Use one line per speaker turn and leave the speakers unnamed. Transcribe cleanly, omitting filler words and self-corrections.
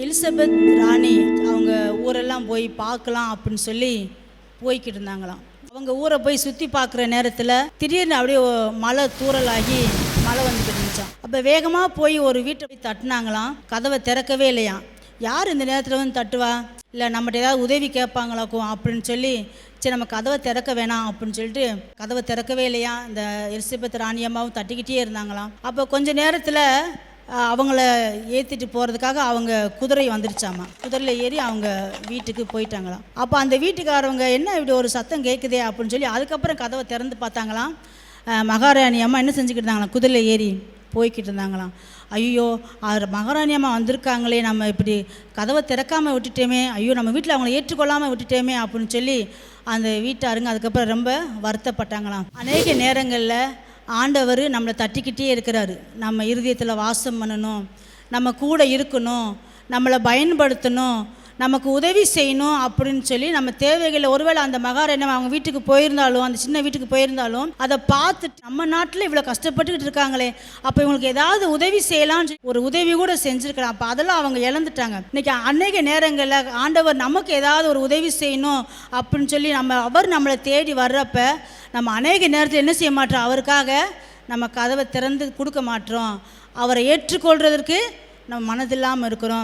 Elizabeth ராணி அவங்க ஊரெல்லாம் போய் பார்க்கலாம் அப்படின்னு சொல்லி போய்கிட்டு இருந்தாங்களாம். அவங்க ஊரை போய் சுற்றி பார்க்குற நேரத்தில் திடீர்னு அப்படியே மழை தூறலாகி மழை வந்துட்டு இருந்துச்சான். அப்போ வேகமாக போய் ஒரு வீட்டை போய் தட்டினாங்களாம். கதவை திறக்கவே இல்லையாம். யார் இந்த நேரத்தில் வந்து தட்டுவா, இல்லை நம்மகிட்ட ஏதாவது உதவி கேட்பாங்களாக்கும் அப்படின்னு சொல்லி, சரி நம்ம கதவை திறக்க வேணாம் அப்படின்னு சொல்லிட்டு கதவை திறக்கவே இல்லையா. இந்த எலிசபெத் ராணியம்மாவும் தட்டிக்கிட்டே இருந்தாங்களாம். அப்போ கொஞ்சம் நேரத்தில் அவங்கள ஏற்றிட்டு போகிறதுக்காக அவங்க குதிரை வந்துருச்சாமா. குதிரையில் ஏறி அவங்க வீட்டுக்கு போயிட்டாங்களாம். அப்போ அந்த வீட்டுக்காரவங்க என்ன இப்படி ஒரு சத்தம் கேட்குதே அப்படின்னு சொல்லி அதுக்கப்புறம் கதவை திறந்து பார்த்தாங்களாம். மகாராணி அம்மா என்ன செஞ்சுக்கிட்டு இருந்தாங்களாம், குதிரையில் ஏறி போய்கிட்டு இருந்தாங்களாம். ஐயோ, மகாராணி அம்மா வந்திருக்காங்களே, நம்ம இப்படி கதவை திறக்காமல் விட்டுட்டோமே, ஐயோ நம்ம வீட்டில் அவங்கள ஏற்றுக்கொள்ளாமல் விட்டுட்டோமே அப்படின்னு சொல்லி அந்த வீட்டாருங்க அதுக்கப்புறம் ரொம்ப வருத்தப்பட்டாங்களாம். அநேக நேரங்களில் ஆண்டவர் நம்மளை தட்டிக்கிட்டே இருக்கிறாரு. நம்ம இருதயத்தில் வாசம் பண்ணணும், நம்ம கூட இருக்கணும், நம்மளை பயன்படுத்தணும், நமக்கு உதவி செய்யணும் அப்படின்னு சொல்லி நம்ம தேவைகளை, ஒருவேளை அந்த மகாராணி அவங்க வீட்டுக்கு போயிருந்தாலும், அந்த சின்ன வீட்டுக்கு போயிருந்தாலும் அதை பார்த்துட்டு நம்ம நாட்டில் இவ்வளோ கஷ்டப்பட்டுக்கிட்டு இருக்காங்களே, அப்போ இவங்களுக்கு ஏதாவது உதவி செய்யலாம்னு ஒரு உதவி கூட செஞ்சுருக்கலாம். அப்போ அதெல்லாம் அவங்க இழந்துட்டாங்க. இன்றைக்கி அநேக நேரங்களில் ஆண்டவர் நமக்கு ஏதாவது ஒரு உதவி செய்யணும் அப்படின்னு சொல்லி அவர் நம்மளை தேடி வர்றப்ப நம்ம அநேக நேரத்தில் என்ன செய்ய மாட்டோம், அவருக்காக நம்ம கதவை திறந்து கொடுக்க மாட்டோம். அவரை ஏற்றுக்கொள்கிறதுக்கு நம்ம மனதில்லாமல் இருக்கிறோம்.